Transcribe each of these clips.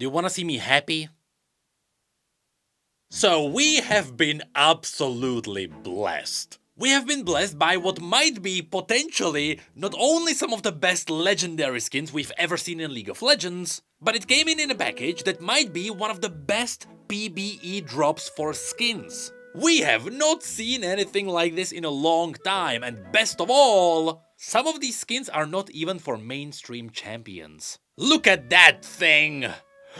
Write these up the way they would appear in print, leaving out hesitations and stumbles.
Do you wanna see me happy? So we have been absolutely blessed. We have been blessed by what might be potentially not only some of the best legendary skins we've ever seen in League of Legends, but it came in a package that might be one of the best PBE drops for skins. We have not seen anything like this in a long time, and best of all, some of these skins are not even for mainstream champions. Look at that thing!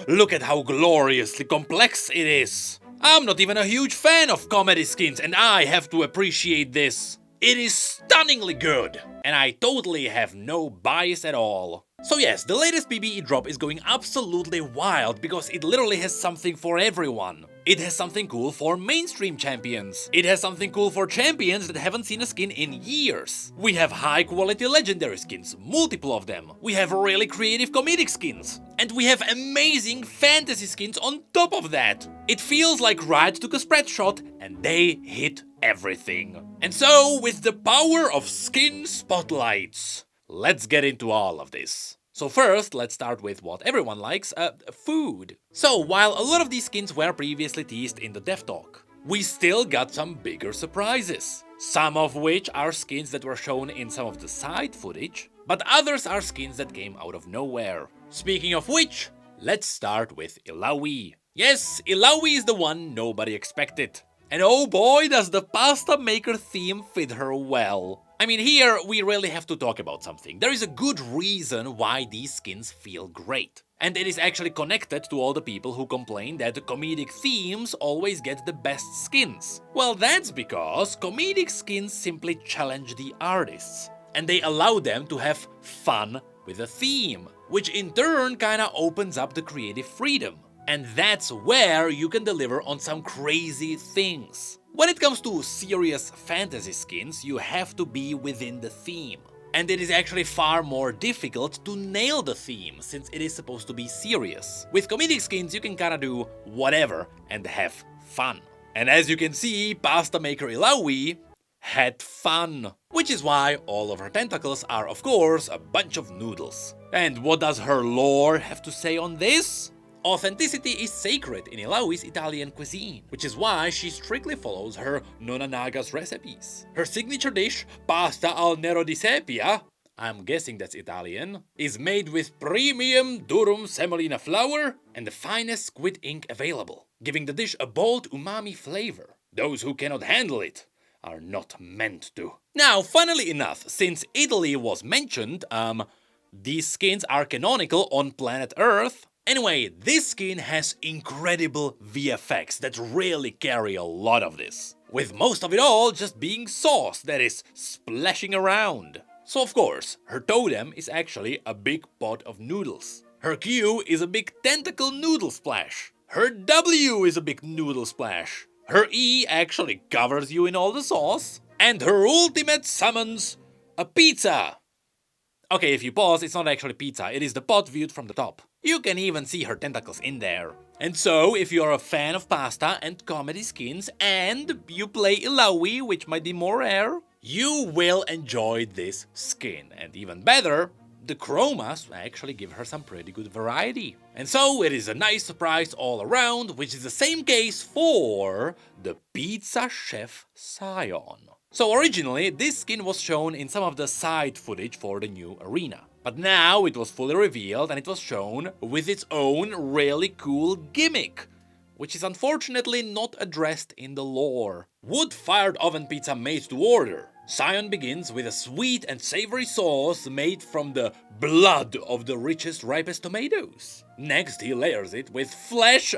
Look at how gloriously complex it is! I'm not even a huge fan of comedy skins, and I have to appreciate this. It is stunningly good, and I totally have no bias at all. So yes, the latest PBE drop is going absolutely wild because it literally has something for everyone. It has something cool for mainstream champions. It has something cool for champions that haven't seen a skin in years. We have high quality legendary skins, multiple of them. We have really creative comedic skins. And we have amazing fantasy skins on top of that. It feels like Riot took a spread shot and they hit everything. And so, with the power of skin spotlights, let's get into all of this. So first, let's start with what everyone likes, food. So while a lot of these skins were previously teased in the dev talk, we still got some bigger surprises. Some of which are skins that were shown in some of the side footage, but others are skins that came out of nowhere. Speaking of which, let's start with Illaoi. Yes, Illaoi is the one nobody expected. And oh boy, does the pasta maker theme fit her well. I mean, here we really have to talk about something. There is a good reason why these skins feel great. And it is actually connected to all the people who complain that comedic themes always get the best skins. Well, that's because comedic skins simply challenge the artists. And they allow them to have fun with a theme, which in turn kinda opens up the creative freedom. And that's where you can deliver on some crazy things. When it comes to serious fantasy skins, you have to be within the theme. And it is actually far more difficult to nail the theme, since it is supposed to be serious. With comedic skins, you can kinda do whatever and have fun. And as you can see, pasta maker Illaoi had fun. Which is why all of her tentacles are, of course, a bunch of noodles. And what does her lore have to say on this? Authenticity is sacred in Illaoi's Italian cuisine, which is why she strictly follows her Nonna Naga's recipes. Her signature dish, pasta al nero di sepia, I'm guessing that's Italian, is made with premium durum semolina flour and the finest squid ink available, giving the dish a bold umami flavor. Those who cannot handle it are not meant to. Now, funnily enough, since Italy was mentioned, these skins are canonical on planet Earth. Anyway, this skin has incredible VFX that really carry a lot of this, with most of it all just being sauce that is splashing around. So of course, her totem is actually a big pot of noodles. Her Q is a big tentacle noodle splash. Her W is a big noodle splash. Her E actually covers you in all the sauce. And her ultimate summons a pizza. Okay, if you pause, it's not actually pizza, it is the pot viewed from the top. You can even see her tentacles in there. And so, if you're a fan of pasta and comedy skins, and you play Illaoi, which might be more rare, you will enjoy this skin. And even better, the chromas actually give her some pretty good variety. And so, it is a nice surprise all around, which is the same case for the pizza chef Sion. So originally, this skin was shown in some of the side footage for the new arena. But now it was fully revealed and it was shown with its own really cool gimmick, which is unfortunately not addressed in the lore. Wood-fired oven pizza made to order. Sion begins with a sweet and savory sauce made from the blood of the richest, ripest tomatoes. Next, he layers it with fresh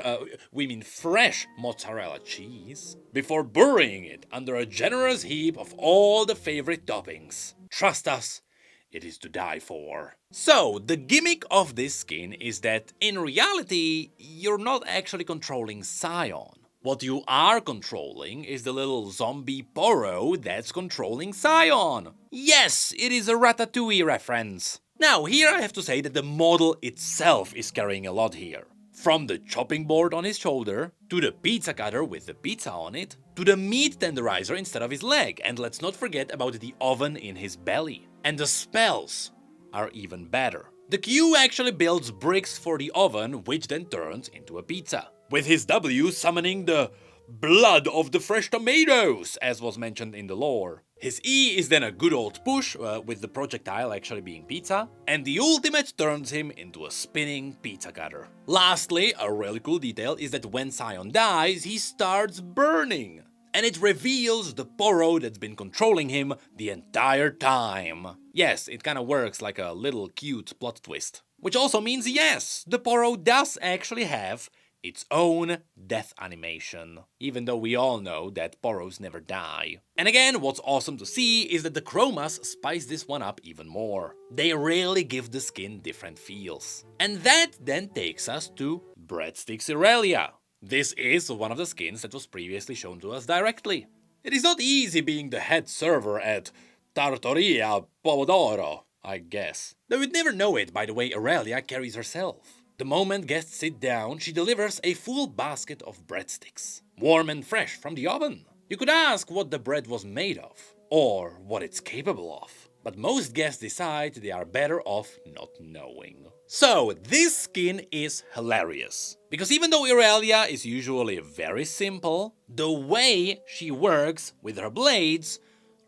mozzarella cheese, before burying it under a generous heap of all the favorite toppings. Trust us, it is to die for. So, the gimmick of this skin is that, in reality, you're not actually controlling Sion. What you are controlling is the little zombie Poro that's controlling Sion. Yes, it is a Ratatouille reference. Now, here I have to say that the model itself is carrying a lot here. From the chopping board on his shoulder, to the pizza cutter with the pizza on it, to the meat tenderizer instead of his leg, and let's not forget about the oven in his belly. And the spells are even better. The Q actually builds bricks for the oven, which then turns into a pizza. With his W summoning the blood of the fresh tomatoes, as was mentioned in the lore. His E is then a good old push, with the projectile actually being pizza, and the ultimate turns him into a spinning pizza cutter. Lastly, a really cool detail is that when Sion dies, he starts burning, and it reveals the Poro that's been controlling him the entire time. Yes, it kinda works like a little cute plot twist. Which also means yes, the Poro does actually have its own death animation, even though we all know that Poros never die. And again, what's awesome to see is that the chromas spice this one up even more. They really give the skin different feels. And that then takes us to Breadsticks Irelia. This is one of the skins that was previously shown to us directly. It is not easy being the head server at Tartaria Pomodoro, I guess. Though you'd never know it by the way Irelia carries herself. The moment guests sit down, she delivers a full basket of breadsticks, warm and fresh from the oven. You could ask what the bread was made of, or what it's capable of, but most guests decide they are better off not knowing. So, this skin is hilarious, because even though Irelia is usually very simple, the way she works with her blades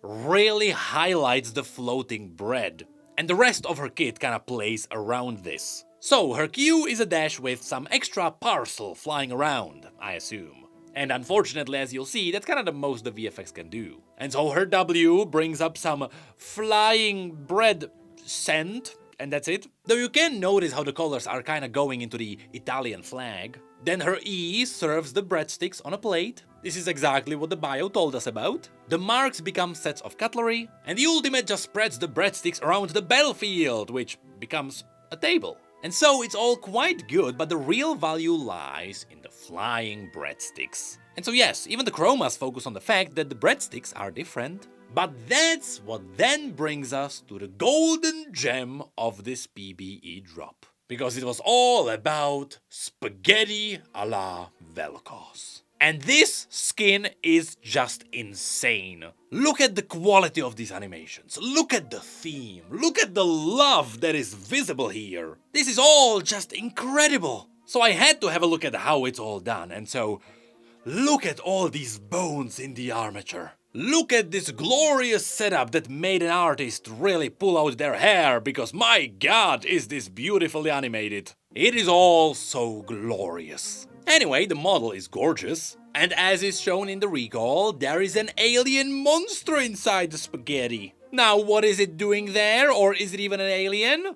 really highlights the floating bread, and the rest of her kit kinda plays around this. So, her Q is a dash with some extra parcel flying around, I assume. And unfortunately, as you'll see, that's kinda the most the VFX can do. And so her W brings up some flying bread scent, and that's it. Though you can notice how the colors are kinda going into the Italian flag. Then her E serves the breadsticks on a plate. This is exactly what the bio told us about. The marks become sets of cutlery, and the ultimate just spreads the breadsticks around the battlefield, which becomes a table. And so it's all quite good, but the real value lies in the flying breadsticks. And so yes, even the chromas focus on the fact that the breadsticks are different. But that's what then brings us to the golden gem of this PBE drop. Because it was all about spaghetti a la Vel'Koz. And this skin is just insane. Look at the quality of these animations, look at the theme, look at the love that is visible here. This is all just incredible. So I had to have a look at how it's all done, and so look at all these bones in the armature. Look at this glorious setup that made an artist really pull out their hair, because my god, is this beautifully animated. It is all so glorious. Anyway, the model is gorgeous, and as is shown in the recall, there is an alien monster inside the spaghetti. Now, what is it doing there, or is it even an alien?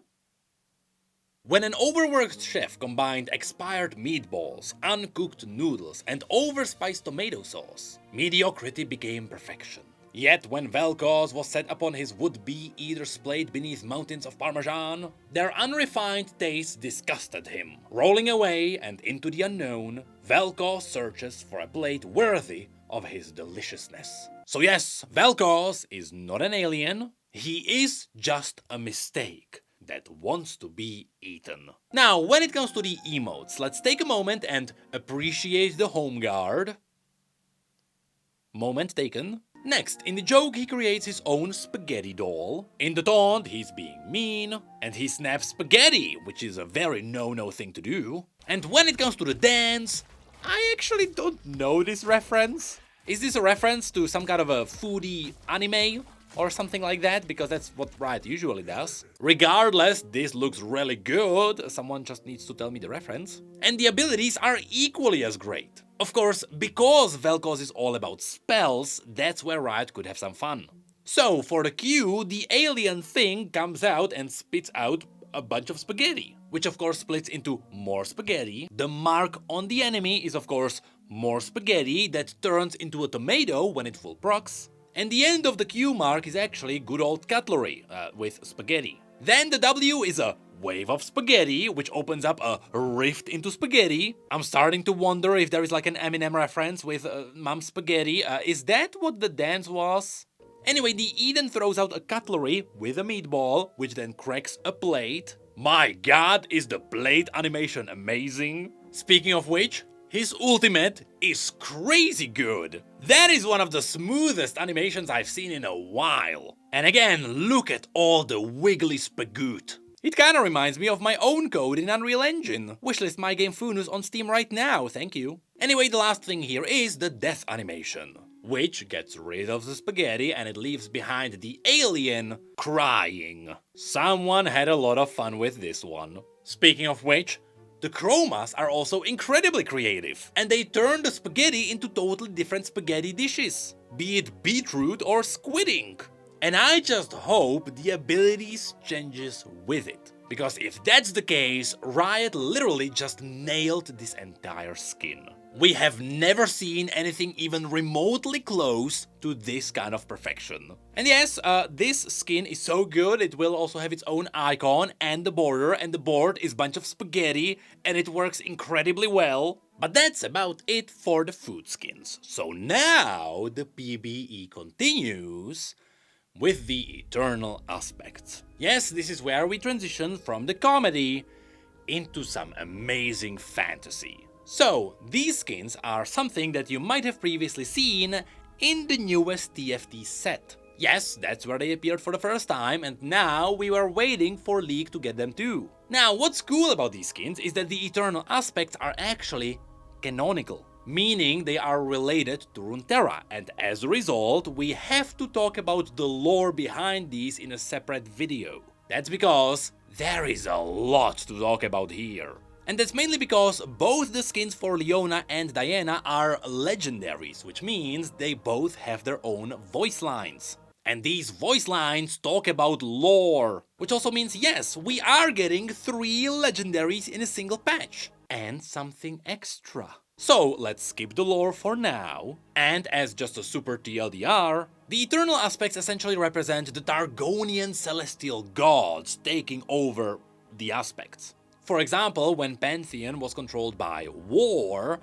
When an overworked chef combined expired meatballs, uncooked noodles, and overspiced tomato sauce, mediocrity became perfection. Yet when Vel'Koz was set upon his would-be eater's plate beneath mountains of Parmesan, their unrefined taste disgusted him. Rolling away and into the unknown, Vel'Koz searches for a plate worthy of his deliciousness. So yes, Vel'Koz is not an alien, he is just a mistake that wants to be eaten. Now, when it comes to the emotes, let's take a moment and appreciate the home guard. Moment taken. Next, in the joke he creates his own spaghetti doll. In the taunt he's being mean, and he snaps spaghetti, which is a very no-no thing to do. And when it comes to the dance, I actually don't know this reference. Is this a reference to some kind of a foodie anime? Or something like that, because that's what Riot usually does. Regardless, this looks really good, someone just needs to tell me the reference. And the abilities are equally as great. Of course, because Vel'Koz is all about spells, that's where Riot could have some fun. So, for the Q, the alien thing comes out and spits out a bunch of spaghetti, which of course splits into more spaghetti. The mark on the enemy is of course more spaghetti that turns into a tomato when it full procs. And the end of the Q mark is actually good old cutlery, with spaghetti. Then the W is a wave of spaghetti, which opens up a rift into spaghetti. I'm starting to wonder if there is like an Eminem reference with Mom Spaghetti. Is that what the dance was? Anyway, the Eden throws out a cutlery with a meatball, which then cracks a plate. My god, is the plate animation amazing? Speaking of which, his ultimate is crazy good. That is one of the smoothest animations I've seen in a while. And again, look at all the wiggly spagoot. It kinda reminds me of my own code in Unreal Engine. Wishlist my game FUNUS on Steam right now, thank you. Anyway, the last thing here is the death animation, which gets rid of the spaghetti and it leaves behind the alien crying. Someone had a lot of fun with this one. Speaking of which, the chromas are also incredibly creative, and they turn the spaghetti into totally different spaghetti dishes, be it beetroot or squid ink. And I just hope the abilities changes with it, because if that's the case, Riot literally just nailed this entire skin. We have never seen anything even remotely close to this kind of perfection. And yes, this skin is so good, it will also have its own icon and the board is a bunch of spaghetti, and it works incredibly well. But that's about it for the food skins. So now the PBE continues with the eternal aspects. Yes, this is where we transition from the comedy into some amazing fantasy. So, these skins are something that you might have previously seen in the newest TFT set. Yes, that's where they appeared for the first time, and now we were waiting for League to get them too. Now, what's cool about these skins is that the eternal aspects are actually canonical, meaning they are related to Runeterra, and as a result, we have to talk about the lore behind these in a separate video. That's because there is a lot to talk about here. And that's mainly because both the skins for Leona and Diana are legendaries, which means they both have their own voice lines. And these voice lines talk about lore, which also means yes, we are getting 3 legendaries in a single patch, and something extra. So let's skip the lore for now, and as just a super TLDR, the eternal aspects essentially represent the Targonian celestial gods taking over the aspects. For example, when Pantheon was controlled by war,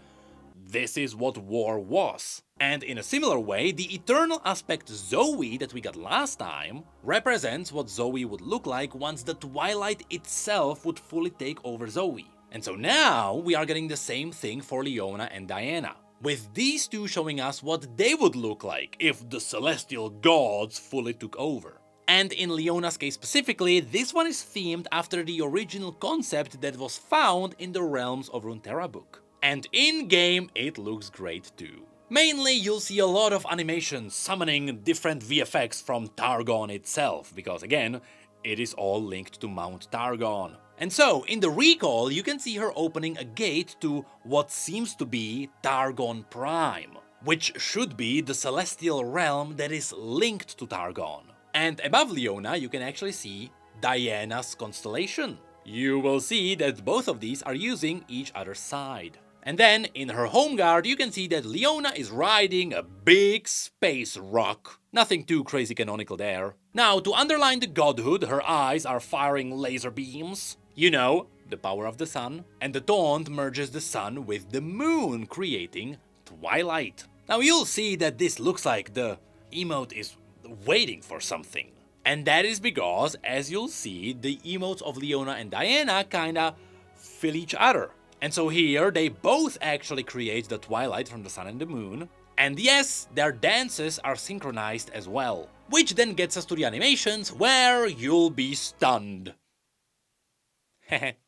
this is what war was. And in a similar way, the eternal aspect Zoe that we got last time represents what Zoe would look like once the Twilight itself would fully take over Zoe. And so now we are getting the same thing for Leona and Diana, with these two showing us what they would look like if the celestial gods fully took over. And in Leona's case specifically, this one is themed after the original concept that was found in the Realms of Runeterra book. And in-game it looks great too. Mainly you'll see a lot of animations summoning different VFX from Targon itself, because again, it is all linked to Mount Targon. And so, in the recall, you can see her opening a gate to what seems to be Targon Prime, which should be the celestial realm that is linked to Targon. And above Leona, you can actually see Diana's constellation. You will see that both of these are using each other's side. And then, in her home guard, you can see that Leona is riding a big space rock. Nothing too crazy canonical there. Now, to underline the godhood, her eyes are firing laser beams. You know, the power of the sun. And the taunt merges the sun with the moon, creating Twilight. Now, you'll see that this looks like the emote is waiting for something. And that is because, as you'll see, the emotes of Leona and Diana kinda fill each other. And so here, they both actually create the Twilight from the sun and the moon. And yes, their dances are synchronized as well. Which then gets us to the animations, where you'll be stunned.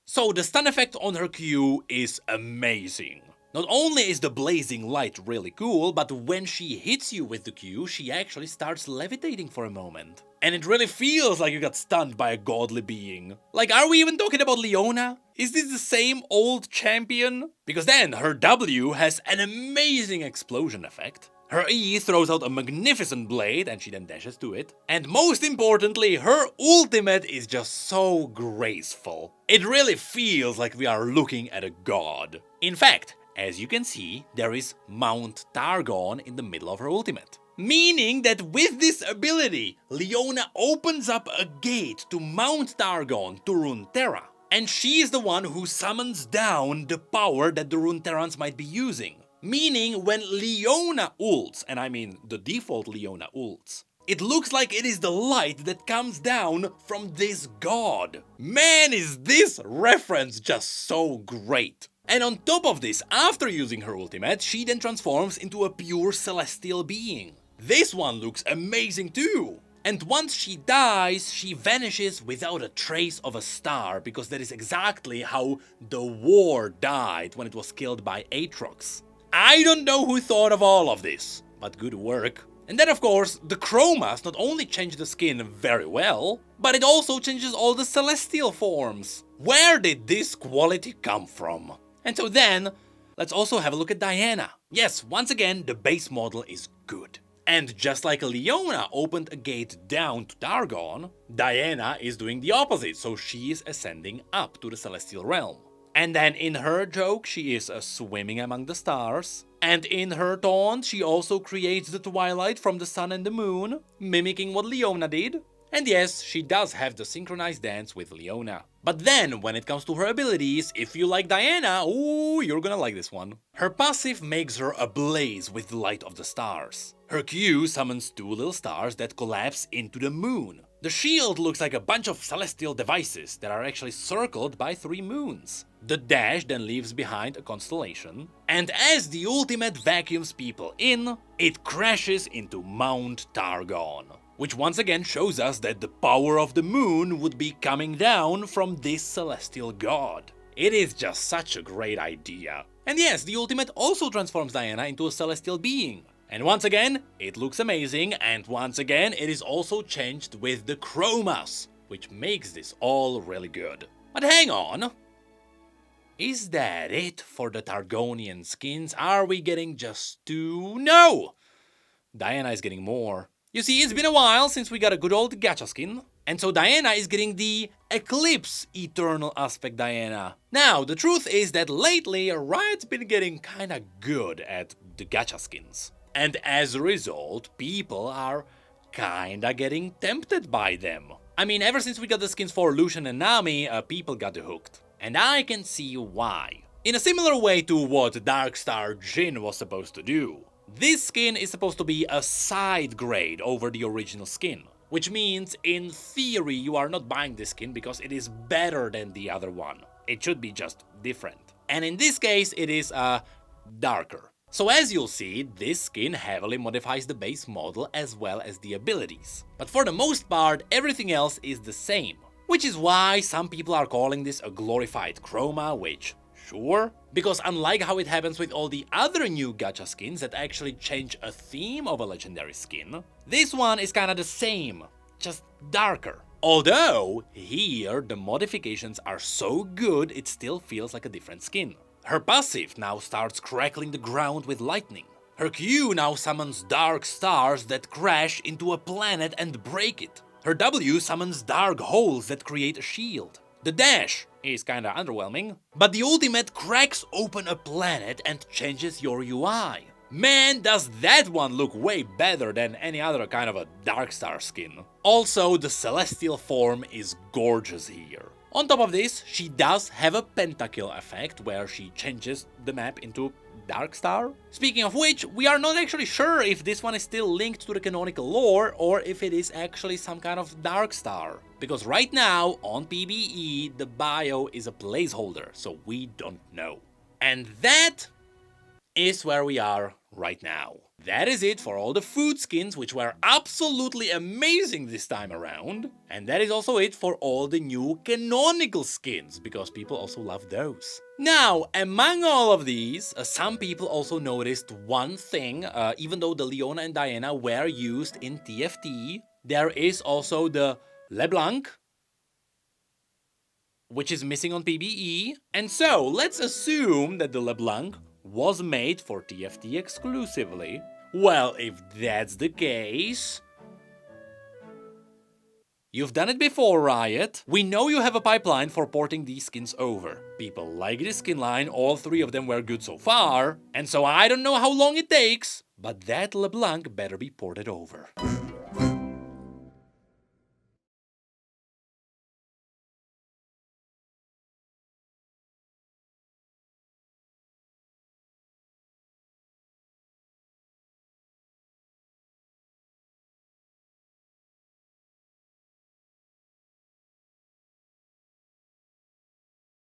So the stun effect on her Q is amazing. Not only is the blazing light really cool, but when she hits you with the Q, she actually starts levitating for a moment. And it really feels like you got stunned by a godly being. Like, are we even talking about Leona? Is this the same old champion? Because then her W has an amazing explosion effect. Her E throws out a magnificent blade and she then dashes to it. And most importantly, her ultimate is just so graceful. It really feels like we are looking at a god. In fact, as you can see, there is Mount Targon in the middle of her ultimate. Meaning that with this ability, Leona opens up a gate to Mount Targon, to Runeterra. And she is the one who summons down the power that the Runeterrans might be using. Meaning when Leona ults, and I mean the default Leona ults, it looks like it is the light that comes down from this god. Man, is this reference just so great. And on top of this, after using her ultimate, she then transforms into a pure celestial being. This one looks amazing too. And once she dies, she vanishes without a trace of a star, because that is exactly how the war died when it was killed by Aatrox. I don't know who thought of all of this, but good work. And then of course, the chromas not only change the skin very well, but it also changes all the celestial forms. Where did this quality come from? And so then, let's also have a look at Diana. Yes, once again, the base model is good. And just like Leona opened a gate down to Targon, Diana is doing the opposite, so she is ascending up to the celestial realm. And then in her joke, she is swimming among the stars. And in her taunt, she also creates the twilight from the sun and the moon, mimicking what Leona did. And yes, she does have the synchronized dance with Leona. But then, when it comes to her abilities, if you like Diana, ooh, you're gonna like this one. Her passive makes her ablaze with the light of the stars. Her Q summons 2 little stars that collapse into the moon. The shield looks like a bunch of celestial devices that are actually circled by 3 moons. The dash then leaves behind a constellation, and as the ultimate vacuums people in, it crashes into Mount Targon. Which once again shows us that the power of the moon would be coming down from this celestial god. It is just such a great idea. And yes, the ultimate also transforms Diana into a celestial being. And once again, it looks amazing, and once again, it is also changed with the chromas, which makes this all really good. But hang on! Is that it for the Targonian skins? Are we getting just 2? No! Diana is getting more. You see, it's been a while since we got a good old gacha skin, and so Diana is getting the Eclipse Eternal Aspect Diana. Now, the truth is that lately, Riot's been getting kinda good at the gacha skins. And as a result, people are kinda getting tempted by them. I mean, ever since we got the skins for Lucian and Nami, people got hooked. And I can see why. In a similar way to what Darkstar Jhin was supposed to do, this skin is supposed to be a side grade over the original skin. Which means, in theory, you are not buying this skin because it is better than the other one. It should be just different. And in this case, it is darker. So as you'll see, this skin heavily modifies the base model as well as the abilities. But for the most part, everything else is the same. Which is why some people are calling this a glorified chroma, which, sure, because unlike how it happens with all the other new gacha skins that actually change a theme of a legendary skin, this one is kinda the same, just darker. Although, here the modifications are so good it still feels like a different skin. Her passive now starts crackling the ground with lightning. Her Q now summons dark stars that crash into a planet and break it. Her W summons dark holes that create a shield. The dash is kinda underwhelming, but the ultimate cracks open a planet and changes your UI. Man, does that one look way better than any other kind of a Darkstar skin. Also, the celestial form is gorgeous here. On top of this, she does have a pentakill effect where she changes the map into Darkstar. Speaking of which, we are not actually sure if this one is still linked to the canonical lore or if it is actually some kind of Darkstar. Because right now, on PBE, the bio is a placeholder, so we don't know. And that is where we are right now. That is it for all the food skins, which were absolutely amazing this time around. And that is also it for all the new canonical skins, because people also love those. Now, among all of these, some people also noticed one thing. Even though the Leona and Diana were used in TFT, there is also the LeBlanc, which is missing on PBE. And so, let's assume that the LeBlanc was made for TFT exclusively. Well, if that's the case, you've done it before, Riot. We know you have a pipeline for porting these skins over. People like this skin line, all 3 of them were good so far, and so I don't know how long it takes, but that LeBlanc better be ported over.